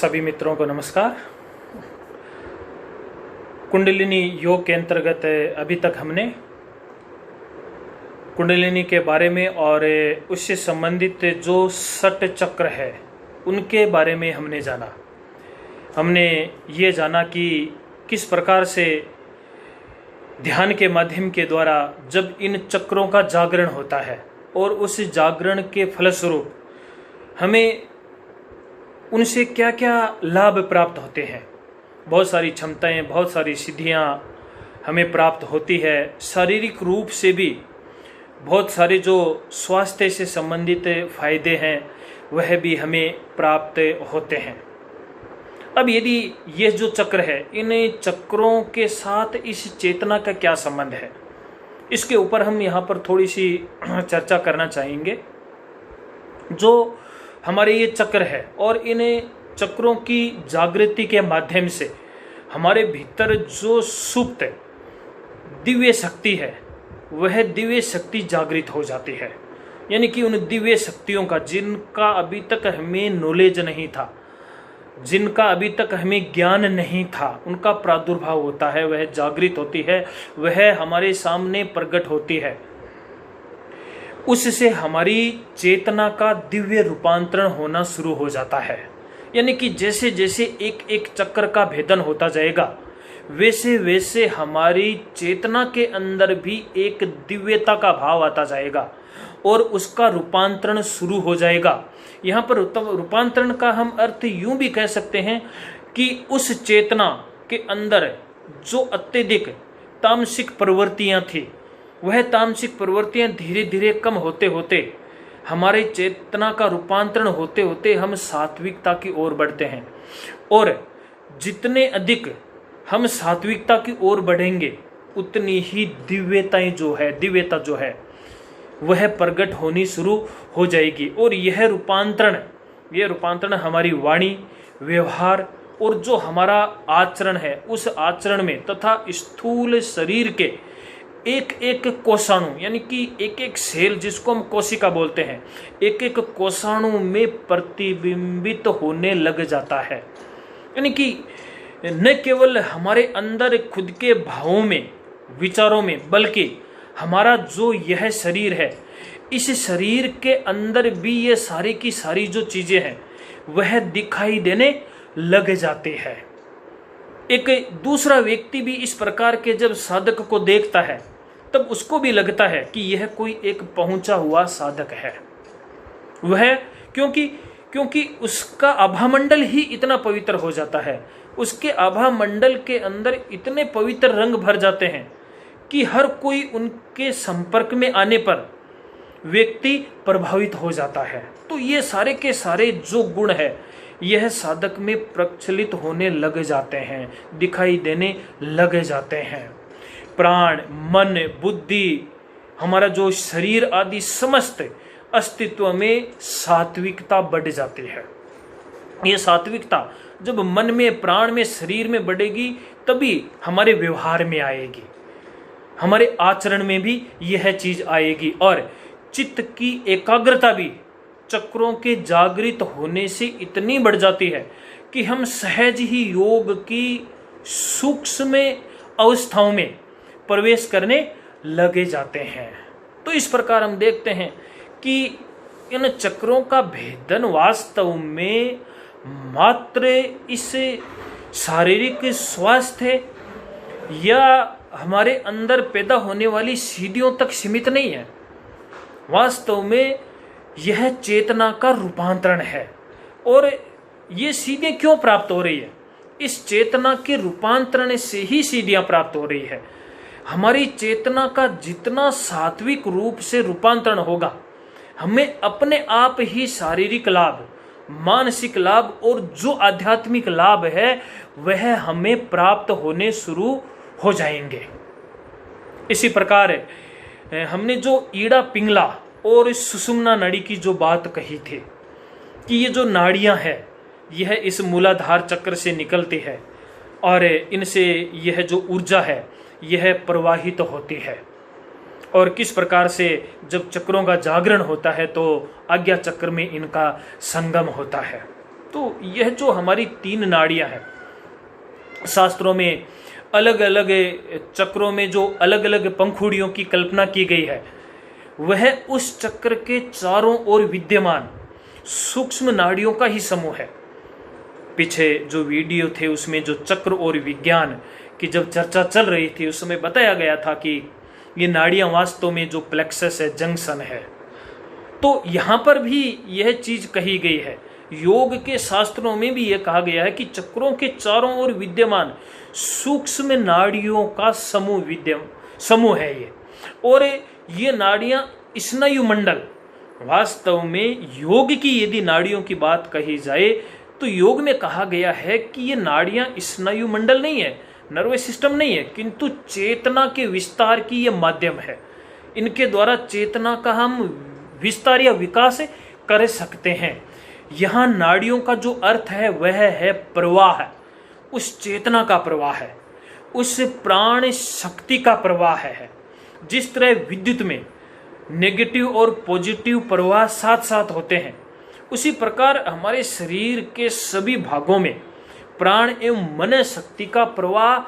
सभी मित्रों को नमस्कार। कुंडलिनी योग के अंतर्गत अभी तक हमने कुंडलिनी के बारे में और उससे संबंधित जो षट चक्र है उनके बारे में हमने जाना। हमने ये जाना कि किस प्रकार से ध्यान के माध्यम के द्वारा जब इन चक्रों का जागरण होता है और उस जागरण के फलस्वरूप हमें उनसे क्या क्या लाभ प्राप्त होते हैं। बहुत सारी क्षमताएं, बहुत सारी सिद्धियां हमें प्राप्त होती है। शारीरिक रूप से भी बहुत सारे जो स्वास्थ्य से संबंधित फायदे हैं वह भी हमें प्राप्त होते हैं। अब यदि ये जो चक्र है, इन चक्रों के साथ इस चेतना का क्या संबंध है, इसके ऊपर हम यहाँ पर थोड़ी सी चर्चा करना चाहेंगे। जो हमारे ये चक्र है और इन चक्रों की जागृति के माध्यम से हमारे भीतर जो सुप्त दिव्य शक्ति है वह दिव्य शक्ति जागृत हो जाती है। यानी कि उन दिव्य शक्तियों का जिनका अभी तक हमें नॉलेज नहीं था, जिनका अभी तक हमें ज्ञान नहीं था, उनका प्रादुर्भाव होता है, वह जागृत होती है, वह हमारे सामने प्रकट होती है। उससे हमारी चेतना का दिव्य रूपांतरण होना शुरू हो जाता है। यानी कि जैसे जैसे एक एक चक्र का भेदन होता जाएगा वैसे वैसे हमारी चेतना के अंदर भी एक दिव्यता का भाव आता जाएगा और उसका रूपांतरण शुरू हो जाएगा। यहाँ पर रूपांतरण का हम अर्थ यूं भी कह सकते हैं कि उस चेतना के अंदर जो अत्यधिक तामसिक प्रवृत्तियां थी वह तामसिक प्रवृत्तियां धीरे धीरे कम होते होते हमारे चेतना का रूपांतरण होते होते हम सात्विकता की ओर बढ़ते हैं। और जितने अधिक हम सात्विकता की ओर बढ़ेंगे उतनी ही दिव्यता जो है वह प्रकट होनी शुरू हो जाएगी। और यह रूपांतरण हमारी वाणी, व्यवहार और जो हमारा आचरण है उस आचरण में तथा स्थूल शरीर के एक एक कोषाणु, यानी कि एक एक सेल जिसको हम कोशिका बोलते हैं, एक एक कोषाणु में प्रतिबिंबित होने लग जाता है। यानी कि न केवल हमारे अंदर खुद के भावों में, विचारों में, बल्कि हमारा जो यह शरीर है, इस शरीर के अंदर भी ये सारी की सारी जो चीजें हैं वह दिखाई देने लग जाते हैं। एक दूसरा व्यक्ति भी इस प्रकार के जब साधक को देखता है तब उसको भी लगता है कि यह कोई एक पहुंचा हुआ साधक है। वह क्योंकि उसका आभामंडल ही इतना पवित्र हो जाता है, उसके आभामंडल के अंदर इतने पवित्र रंग भर जाते हैं कि हर कोई उनके संपर्क में आने पर व्यक्ति प्रभावित हो जाता है। तो ये सारे के सारे जो गुण है यह साधक में प्रचलित होने लग जाते हैं, दिखाई देने लग जाते हैं। प्राण, मन, बुद्धि, हमारा जो शरीर आदि समस्त अस्तित्व में सात्विकता बढ़ जाती है। ये सात्विकता जब मन में, प्राण में, शरीर में बढ़ेगी तभी हमारे व्यवहार में आएगी, हमारे आचरण में भी यह चीज आएगी। और चित्त की एकाग्रता भी चक्रों के जागृत होने से इतनी बढ़ जाती है कि हम सहज ही योग की सूक्ष्म अवस्थाओं में प्रवेश करने लगे जाते हैं। तो इस प्रकार हम देखते हैं कि इन चक्रों का भेदन वास्तव में मात्र इस शारीरिक स्वास्थ्य या हमारे अंदर पैदा होने वाली सिद्धियों तक सीमित नहीं है। वास्तव में यह चेतना का रूपांतरण है। और ये सिद्धियां क्यों प्राप्त हो रही है? इस चेतना के रूपांतरण से ही सिद्धियां प्राप्त हो रही है। हमारी चेतना का जितना सात्विक रूप से रूपांतरण होगा, हमें अपने आप ही शारीरिक लाभ, मानसिक लाभ और जो आध्यात्मिक लाभ है वह हमें प्राप्त होने शुरू हो जाएंगे। इसी प्रकार हमने जो ईड़ा, पिंगला और सुषुम्ना नाड़ी की जो बात कही थी कि ये जो नाड़ियां हैं यह इस मूलाधार चक्र से निकलती है और इनसे यह जो ऊर्जा है यह प्रवाहित होती है। और किस प्रकार से जब चक्रों का जागरण होता है तो आज्ञा चक्र में इनका संगम होता है। तो यह जो हमारी 3 नाड़ियां हैं, शास्त्रों में अलग अलग चक्रों में जो अलग अलग पंखुड़ियों की कल्पना की गई है, वह उस चक्र के चारों ओर विद्यमान सूक्ष्म नाड़ियों का ही समूह है। पीछे जो वीडियो थे उसमें जो चक्र और विज्ञान की जब चर्चा चल रही थी, उस समय बताया गया था कि ये नाड़ियां वास्तव में जो प्लेक्सस है, जंक्शन है। तो यहां पर भी यह चीज कही गई है, योग के शास्त्रों में भी यह कहा गया है कि चक्रों के चारों ओर विद्यमान सूक्ष्म नाड़ियों का समूह है ये। और ये नाड़ियां स्नायु मंडल, वास्तव में योग की यदि नाड़ियों की बात कही जाए तो योग में कहा गया है कि ये नाड़ियां स्नायु मंडल नहीं है, नर्वस सिस्टम नहीं है, किंतु चेतना के विस्तार की ये माध्यम है। इनके द्वारा चेतना का हम विस्तार या विकास कर सकते हैं। यहाँ नाड़ियों का जो अर्थ है वह है प्रवाह, उस चेतना का प्रवाह है, उस प्राण शक्ति का प्रवाह है। जिस तरह विद्युत में नेगेटिव और पॉजिटिव प्रवाह साथ साथ होते हैं, उसी प्रकार हमारे शरीर के सभी भागों में प्राण एवं मन शक्ति का प्रवाह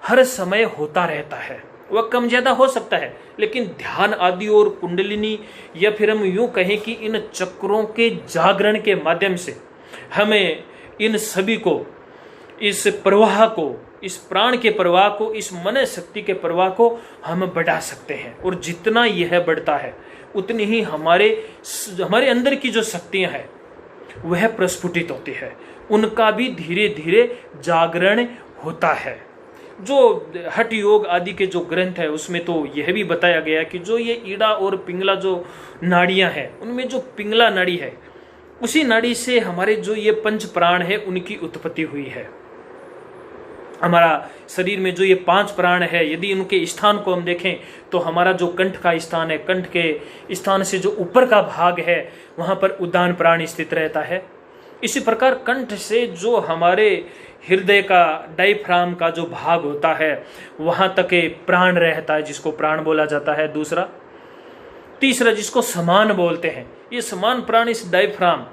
हर समय होता रहता है। वह कम ज्यादा हो सकता है, लेकिन ध्यान आदि और कुंडलिनी, या फिर हम यूं कहें कि इन चक्रों के जागरण के माध्यम से हमें इन सभी को, इस प्रवाह को, इस प्राण के प्रवाह को, इस मन शक्ति के प्रवाह को हम बढ़ा सकते हैं। और जितना यह बढ़ता है उतनी ही हमारे अंदर की जो शक्तियां हैं वह प्रस्फुटित होती है, उनका भी धीरे धीरे जागरण होता है। जो हठ योग आदि के जो ग्रंथ है उसमें तो यह भी बताया गया कि जो ये ईड़ा और पिंगला जो नाड़ियां हैं, उनमें जो पिंगला नाड़ी है, उसी नाड़ी से हमारे जो ये पंच प्राण है उनकी उत्पत्ति हुई है। हमारा शरीर में जो ये 5 प्राण है, यदि उनके स्थान को हम देखें तो हमारा जो कंठ का स्थान है, कंठ के स्थान से जो ऊपर का भाग है वहां पर उद्दान प्राण स्थित रहता है। इसी प्रकार कंठ से जो हमारे हृदय का, डायफ्राम का जो भाग होता है वहां तक प्राण रहता है, जिसको प्राण बोला जाता है। दूसरा, तीसरा जिसको समान बोलते हैं, ये समान प्राण इस डायफ्राम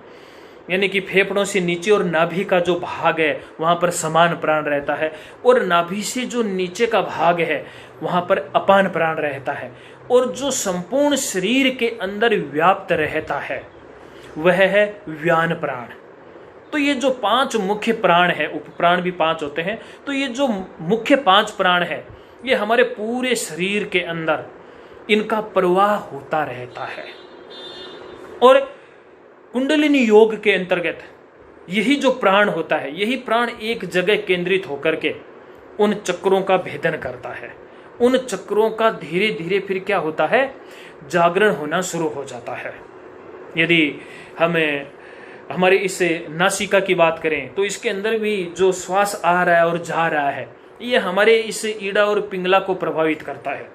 यानी कि फेफड़ों से नीचे और नाभि का जो भाग है वहां पर समान प्राण रहता है, और नाभि से जो नीचे का भाग है वहां पर अपान प्राण रहता है, और जो संपूर्ण शरीर के अंदर व्याप्त रहता है वह है व्यान प्राण। तो ये जो 5 मुख्य प्राण है, उपप्राण भी 5 होते हैं, तो ये जो मुख्य 5 प्राण है ये हमारे पूरे शरीर के अंदर इनका प्रवाह होता रहता है। और कुंडलिनी योग के अंतर्गत यही जो प्राण होता है, यही प्राण एक जगह केंद्रित होकर के उन चक्रों का भेदन करता है। उन चक्रों का धीरे धीरे फिर क्या होता है, जागरण होना शुरू हो जाता है। यदि हमें हमारे इस नासिका की बात करें तो इसके अंदर भी जो श्वास आ रहा है और जा रहा है, ये हमारे इस ईड़ा और पिंगला को प्रभावित करता है।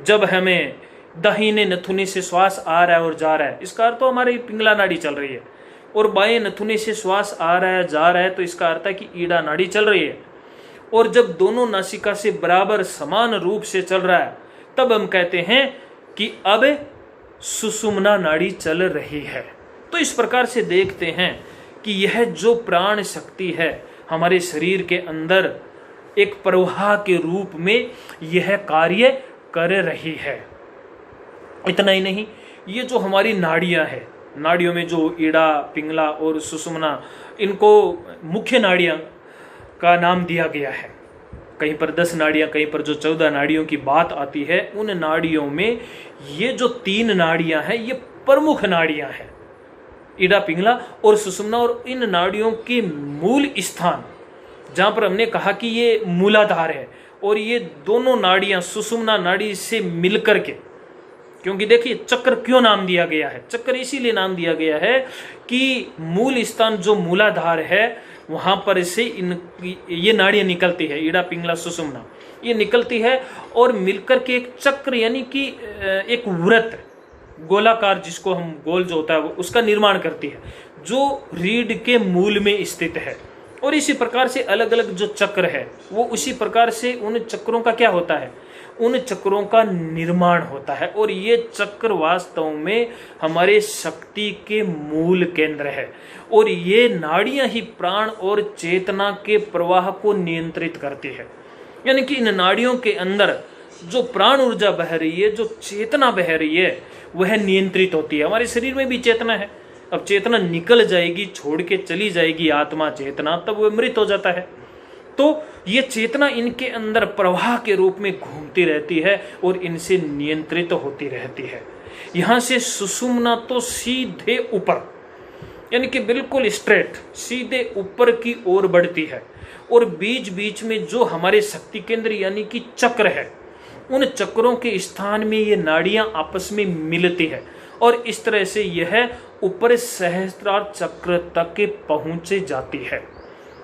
जब हमें दाहिने नथुने से श्वास आ रहा है और जा रहा है, इसका अर्थ तो हमारी पिंगला नाड़ी चल रही है, और बाएं नथुने से श्वास आ रहा है जा रहा है तो इसका अर्थ है कि ईड़ा नाड़ी चल रही है। और जब दोनों नासिका से बराबर समान रूप से चल रहा है तब हम कहते हैं कि अब सुषुम्ना नाड़ी चल रही है। तो इस प्रकार से देखते हैं कि यह जो प्राण शक्ति है हमारे शरीर के अंदर एक प्रवाह के रूप में यह कार्य कर रही है। इतना ही नहीं, ये जो हमारी नाड़ियां हैं, नाड़ियों में जो ईड़ा, पिंगला और सुषुम्ना, इनको मुख्य नाड़ियां का नाम दिया गया है। कहीं पर 10 नाड़ियां, कहीं पर जो 14 नाड़ियों की बात आती है, उन नाड़ियों में ये जो 3 नाड़ियां हैं ये प्रमुख नाड़ियां हैं, ईड़ा, पिंगला और सुषुम्ना। और इन नाड़ियों के मूल स्थान जहां पर हमने कहा कि ये मूलाधार है, और ये दोनों नाड़ियां सुषुम्ना नाड़ी से मिलकर के, क्योंकि देखिए चक्र क्यों नाम दिया गया है, चक्र इसीलिए नाम दिया गया है कि मूल स्थान जो मूलाधार है वहां पर से ये नाड़ियां निकलती है, ईड़ा, पिंगला, सुषुम्ना, ये निकलती है और मिलकर के एक चक्र यानी कि एक वृत्त, गोलाकार, जिसको हम गोल जो होता है उसका निर्माण करती है, जो रीढ़ के मूल में स्थित है। और इसी प्रकार से अलग अलग जो चक्र है वो उसी प्रकार से उन चक्रों का क्या होता है, उन चक्रों का निर्माण होता है। और ये चक्र वास्तव में हमारे शक्ति के मूल केंद्र है। और ये नाड़ियां ही प्राण और चेतना के प्रवाह को नियंत्रित करती है। यानी कि इन नाड़ियों के अंदर जो प्राण ऊर्जा बह रही है, जो चेतना बह रही है, वह नियंत्रित होती है। हमारे शरीर में भी चेतना है। अब चेतना निकल जाएगी, छोड़ के चली जाएगी आत्मा चेतना, तब वह मृत हो जाता है। तो ये चेतना इनके अंदर प्रवाह के रूप में घूमती रहती है और इनसे नियंत्रित होती रहती है। यहां से सुषुम्ना तो सीधे ऊपर, यानी कि बिल्कुल स्ट्रेट सीधे ऊपर की ओर बढ़ती है। और बीच बीच में जो हमारे शक्ति केंद्र यानी कि चक्र है, उन चक्रों के स्थान में ये नाड़ियां आपस में मिलती है और इस तरह से यह ऊपर सहस्त्रार चक्र तक के पहुंचे जाती है।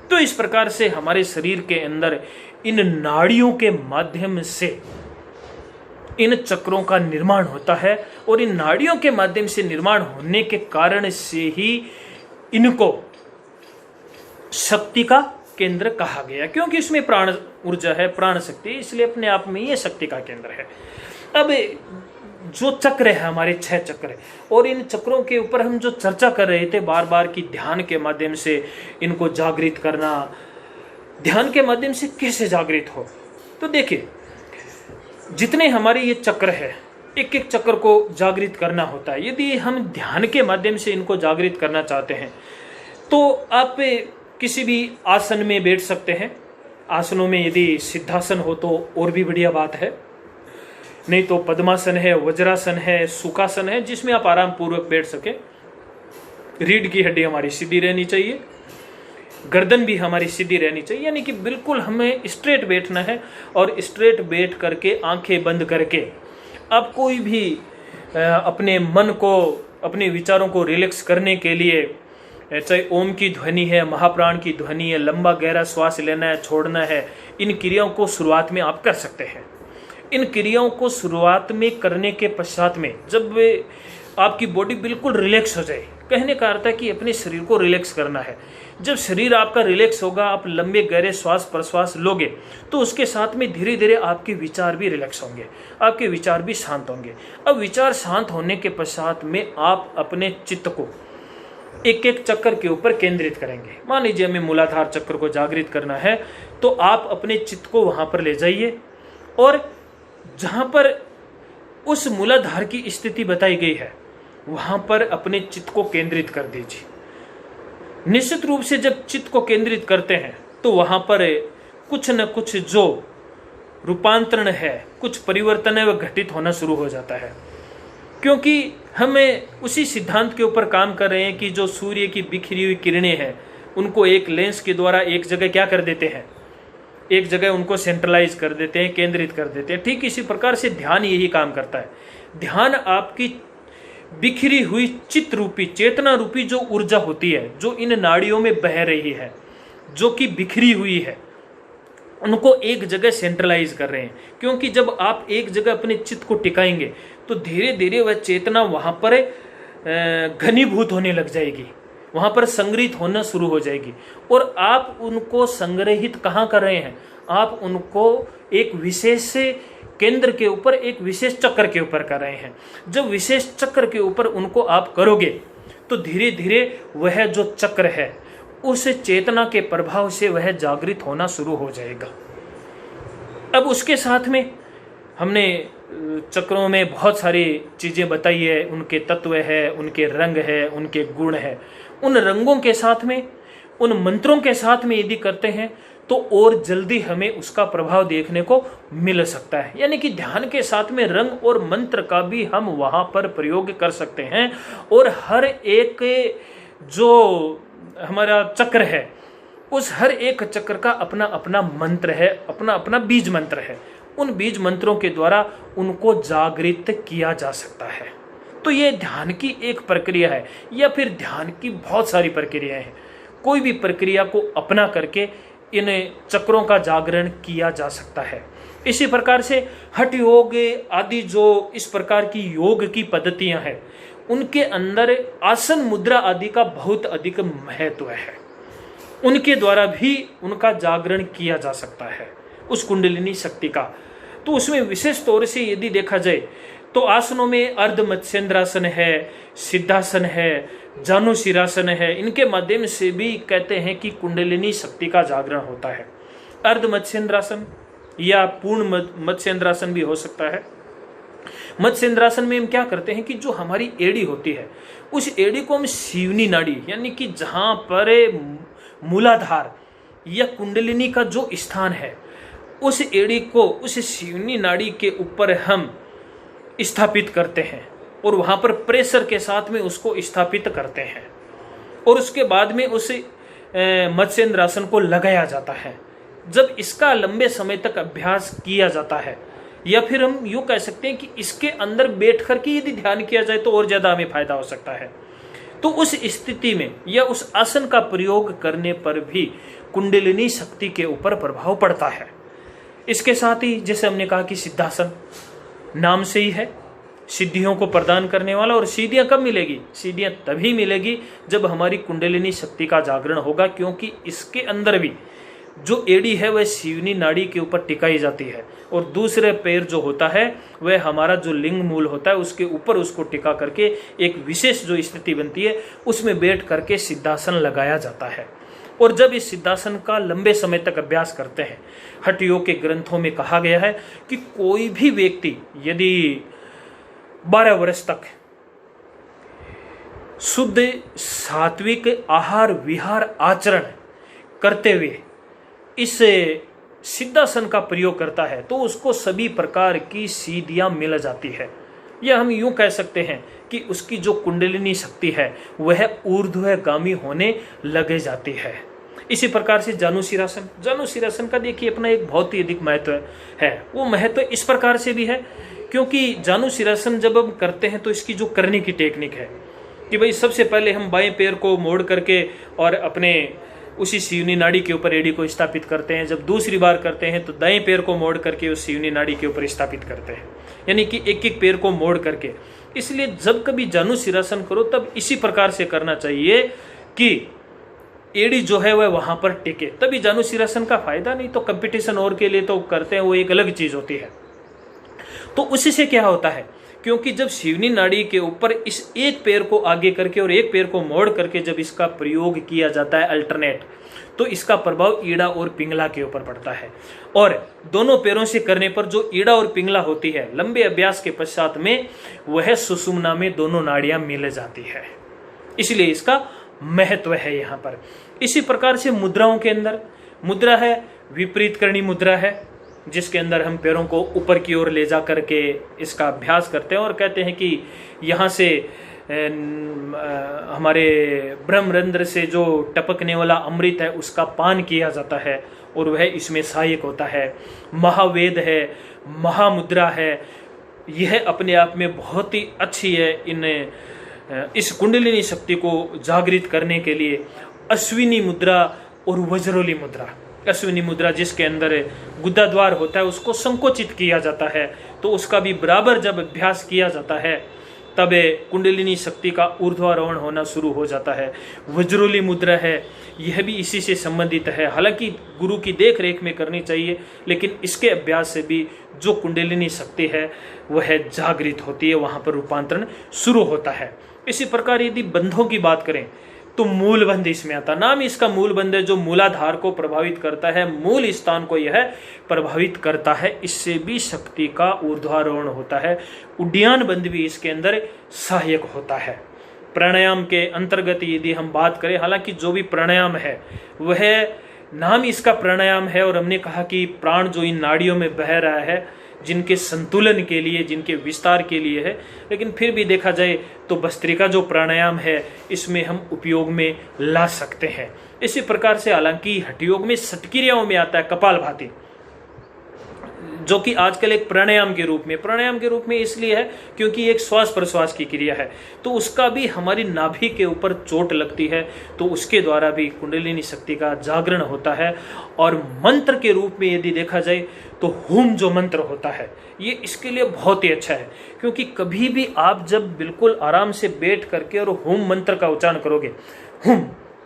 तो इस प्रकार से हमारे शरीर के अंदर इन नाड़ियों के माध्यम से इन चक्रों का निर्माण होता है। और इन नाड़ियों के माध्यम से निर्माण होने के कारण से ही इनको शक्ति का केंद्र कहा गया, क्योंकि इसमें प्राण ऊर्जा है, प्राण शक्ति, इसलिए अपने आप में ये शक्ति का केंद्र है। अब जो चक्र है हमारे 6 चक्र है, और इन चक्रों के ऊपर हम जो चर्चा कर रहे थे बार बार कि ध्यान के माध्यम से इनको जागृत करना, ध्यान के माध्यम से कैसे जागृत हो। तो देखिए, जितने हमारे ये चक्र है, एक एक चक्र को जागृत करना होता है। यदि हम ध्यान के माध्यम से इनको जागृत करना चाहते हैं तो आप किसी भी आसन में बैठ सकते हैं। आसनों में यदि सिद्धासन हो तो और भी बढ़िया बात है, नहीं तो पद्मासन है, वज्रासन है, सुखासन है, जिसमें आप आराम पूर्वक बैठ सके। रीढ़ की हड्डी हमारी सीधी रहनी चाहिए, गर्दन भी हमारी सीधी रहनी चाहिए, यानी कि बिल्कुल हमें स्ट्रेट बैठना है। और स्ट्रेट बैठ करके आंखें बंद करके अब कोई भी अपने मन को, अपने विचारों को रिलैक्स करने के लिए, चाहे ओम की ध्वनि है, महाप्राण की ध्वनि है, लंबा गहरा श्वास लेना है, छोड़ना है, इन क्रियाओं को शुरुआत में आप कर सकते हैं। इन क्रियाओं को शुरुआत में करने के पश्चात में जब आपकी बॉडी बिल्कुल रिलैक्स हो जाए, कहने का अर्थ है कि अपने शरीर को रिलैक्स करना है। जब शरीर आपका रिलैक्स होगा, आप लंबे गहरे श्वास प्रश्वास लोगे, तो उसके साथ में धीरे धीरे आपके विचार भी रिलैक्स होंगे, आपके विचार भी शांत होंगे। अब विचार शांत होने के पश्चात में आप अपने चित्त को एक एक चक्र के ऊपर केंद्रित करेंगे। मान लीजिए हमें मूलाधार चक्र को जागृत करना है, तो आप अपने चित्त को वहां पर ले जाइए और जहां पर उस मूलाधार की स्थिति बताई गई है वहां पर अपने चित्त को केंद्रित कर दीजिए। निश्चित रूप से जब चित्त को केंद्रित करते हैं तो वहां पर कुछ न कुछ जो रूपांतरण है, कुछ परिवर्तन है, वह घटित होना शुरू हो जाता है। क्योंकि हमें उसी सिद्धांत के ऊपर काम कर रहे हैं कि जो सूर्य की बिखरी हुई किरणें हैं उनको एक लेंस के द्वारा एक जगह क्या कर देते हैं, एक जगह उनको सेंट्रलाइज कर देते हैं, केंद्रित कर देते हैं। ठीक इसी प्रकार से ध्यान यही काम करता है। ध्यान आपकी बिखरी हुई चित्त रूपी, चेतना रूपी जो ऊर्जा होती है, जो इन नाड़ियों में बह रही है, जो कि बिखरी हुई है, उनको एक जगह सेंट्रलाइज कर रहे हैं। क्योंकि जब आप एक जगह अपने चित्त को टिकाएंगे तो धीरे धीरे वह चेतना वहां पर घनीभूत होने लग जाएगी, वहां पर संग्रहित होना शुरू हो जाएगी। और आप उनको संग्रहित कहाँ कर रहे हैं, आप उनको एक विशेष केंद्र के ऊपर, एक विशेष चक्र के ऊपर कर रहे हैं। जब विशेष चक्र के ऊपर उनको आप करोगे तो धीरे धीरे वह जो चक्र है उस चेतना के प्रभाव से वह जागृत होना शुरू हो जाएगा। अब उसके साथ में हमने चक्रों में बहुत सारी चीजें बताई है, उनके तत्व है, उनके रंग है, उनके गुण है। उन रंगों के साथ में, उन मंत्रों के साथ में यदि करते हैं तो और जल्दी हमें उसका प्रभाव देखने को मिल सकता है। यानी कि ध्यान के साथ में रंग और मंत्र का भी हम वहां पर प्रयोग कर सकते हैं। और हर एक जो हमारा चक्र है, उस हर एक चक्र का अपना अपना मंत्र है, अपना अपना बीज मंत्र है। उन बीज मंत्रों के द्वारा उनको जागृत किया जा सकता है। तो ये ध्यान की एक प्रक्रिया है, या फिर ध्यान की बहुत सारी प्रक्रियाएं हैं। कोई भी प्रक्रिया को अपना करके इन चक्रों का जागरण किया जा सकता है। इसी प्रकार से हठ योग आदि जो इस प्रकार की योग की पद्धतियां हैं, उनके अंदर आसन मुद्रा आदि का बहुत अधिक महत्व है। उनके द्वारा भी उनका जागरण किया जा सकता है, उस कुंडलिनी शक्ति का। तो उसमें विशेष तौर से यदि देखा जाए तो आसनों में अर्ध मत्स्येंद्रासन है, सिद्धासन है, जानुशिरासन है। इनके माध्यम से भी कहते हैं कि कुंडलिनी शक्ति का जागरण होता है। अर्ध मत्स्येंद्रासन या पूर्ण मत्स्येंद्रासन भी हो सकता है। मत्स्येंद्रासन में हम क्या करते हैं कि जो हमारी एड़ी होती है उस एड़ी को हम शिवनी नाड़ी यानी कि जहां पर मूलाधार या कुंडलिनी का जो स्थान है उस एड़ी को उस शिवनी नाड़ी के ऊपर हम स्थापित करते हैं और वहां पर प्रेशर के साथ में उसको स्थापित करते हैं और उसके बाद में उस मत्स्येंद्रासन को लगाया जाता है। जब इसका लंबे समय तक अभ्यास किया जाता है या फिर हम यूँ कह सकते हैं कि इसके अंदर बैठ कर के यदि ध्यान किया जाए तो और ज़्यादा हमें फायदा हो सकता है। तो उस स्थिति में या उस आसन का प्रयोग करने पर भी कुंडलिनी शक्ति के ऊपर प्रभाव पड़ता है। इसके साथ ही जैसे हमने कहा कि सिद्धासन नाम से ही है सिद्धियों को प्रदान करने वाला, और सीढ़ियाँ कब मिलेगी? सीढ़ियाँ तभी मिलेगी जब हमारी कुंडलिनी शक्ति का जागरण होगा, क्योंकि इसके अंदर भी जो एड़ी है वह शिवनी नाड़ी के ऊपर टिकाई जाती है और दूसरे पैर जो होता है वह हमारा जो लिंग मूल होता है उसके ऊपर उसको टिका करके एक विशेष जो स्थिति बनती है उसमें बैठ करके सिद्धासन लगाया जाता है। और जब इस सिद्धासन का लंबे समय तक अभ्यास करते हैं, हठ योग के ग्रंथों में कहा गया है कि कोई भी व्यक्ति यदि 12 वर्ष तक शुद्ध सात्विक आहार विहार आचरण करते हुए इस सिद्धासन का प्रयोग करता है तो उसको सभी प्रकार की सिद्धियां मिल जाती है। या हम यूं कह सकते हैं कि उसकी जो कुंडलिनी शक्ति है वह ऊर्ध्वगामी होने लगे जाती है। इसी प्रकार से जानुशिरासन का देखिए अपना एक बहुत ही अधिक महत्व है। वो महत्व इस प्रकार से भी है क्योंकि जानुशिरासन जब हम करते हैं तो इसकी जो करने की टेक्निक है कि भाई सबसे पहले हम बाएं पैर को मोड़ करके और अपने उसी शिवनी नाड़ी के ऊपर एड़ी को स्थापित करते हैं। जब दूसरी बार करते हैं तो दाएं पैर को मोड़ करके उस शिवनी नाड़ी के ऊपर स्थापित करते हैं, यानी कि एक एक पैर को मोड़ करके। इसलिए जब कभी जानुशिरासन करो तब इसी प्रकार से करना चाहिए कि एड़ी जो है वह वहां पर टिके, तभी जानुशिरासन का फायदा। नहीं तो कंपटीशन और के लिए तो करते हैं, वो एक अलग चीज होती है। तो उसी से क्या होता है, क्योंकि जब शिवनी नाड़ी के ऊपर इस एक पैर को आगे करके और एक पैर को मोड़ करके जब इसका प्रयोग किया जाता है अल्टरनेट, तो इसका प्रभाव ईड़ा और पिंगला के ऊपर पड़ता है। और दोनों पैरों से करने पर जो ईड़ा और पिंगला होती है लंबे अभ्यास के पश्चात में वह सुषुम्ना में दोनों नाड़ियां मिल जाती है, इसलिए इसका महत्व है यहाँ पर। इसी प्रकार से मुद्राओं के अंदर मुद्रा है विपरीत करणी मुद्रा है, जिसके अंदर हम पैरों को ऊपर की ओर ले जा करके इसका अभ्यास करते हैं और कहते हैं कि यहाँ से हमारे ब्रह्मरंध्र से जो टपकने वाला अमृत है उसका पान किया जाता है और वह इसमें सहायक होता है। महावेद है, महामुद्रा है, यह अपने आप में बहुत ही अच्छी है इस कुंडलिनी शक्ति को जागृत करने के लिए। अश्विनी मुद्रा और वज्रोली मुद्रा, अश्विनी मुद्रा जिसके अंदर गुदा द्वार होता है उसको संकोचित किया जाता है, तो उसका भी बराबर जब अभ्यास किया जाता है तब कुंडलिनी शक्ति का ऊर्ध्वारोहण होना शुरू हो जाता है। वज्रोली मुद्रा है, यह भी इसी से संबंधित है, हालांकि गुरु की देख रेख में करनी चाहिए, लेकिन इसके अभ्यास से भी जो कुंडलिनी शक्ति है वह जागृत होती है, वहां पर रूपांतरण शुरू होता है। इसी प्रकार यदि बंधों की बात करें तो मूल बंध इसमें आता, नाम इसका मूल बंध है, जो मूलाधार को प्रभावित करता है, मूल स्थान को यह प्रभावित करता है, इससे भी शक्ति का ऊर्ध्वारोहण होता है। उड्डयन बंध भी इसके अंदर सहायक होता है। प्राणायाम के अंतर्गत यदि हम बात करें, हालांकि जो भी प्राणायाम है वह नाम इसका प्राणायाम है और हमने कहा कि प्राण जो इन नाड़ियों में बह रहा है जिनके संतुलन के लिए, जिनके विस्तार के लिए है, लेकिन फिर भी देखा जाए तो भस्त्रिका जो प्राणायाम है इसमें हम उपयोग में ला सकते हैं। इसी प्रकार से हालांकि हठयोग में षटक्रियाओं में आता है कपालभाति, जो कि आजकल एक प्राणायाम के रूप में इसलिए है क्योंकि एक श्वास प्रश्वास की क्रिया है, तो उसका भी हमारी नाभि के ऊपर चोट लगती है, तो उसके द्वारा भी कुंडलिनी शक्ति का जागरण होता है। और मंत्र के रूप में यदि देखा जाए तो हुम जो मंत्र होता है ये इसके लिए बहुत ही अच्छा है, क्योंकि कभी भी आप जब बिल्कुल आराम से बैठ करके और हुम मंत्र का उच्चारण करोगे, हुम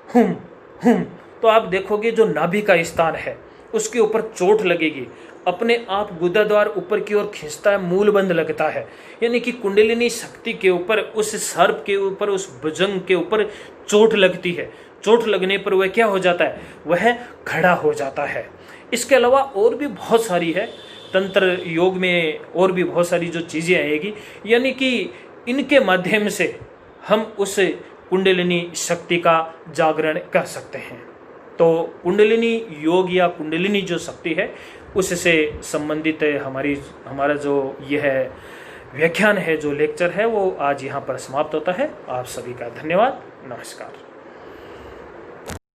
हुम हुम, तो आप देखोगे जो नाभि का स्थान है उसके ऊपर चोट लगेगी अपने आप गुदाद्वार ऊपर की ओर खींचता है, मूलबंध लगता है। यानी कि कुंडलिनी शक्ति के ऊपर, उस सर्प के ऊपर, उस भुजंग के ऊपर चोट लगती है। चोट लगने पर वह क्या हो जाता है? वह खड़ा हो जाता है। इसके अलावा और भी बहुत सारी है, तंत्र योग में और भी बहुत सारी जो चीज़ें आएगी, यानी कि इनके माध्यम से हम उस कुंडलिनी शक्ति का जागरण कर सकते हैं। तो कुंडलिनी योग या कुंडलिनी जो शक्ति है उससे संबंधित हमारा जो यह व्याख्यान है, जो लेक्चर है, वो आज यहाँ पर समाप्त होता है। आप सभी का धन्यवाद। नमस्कार।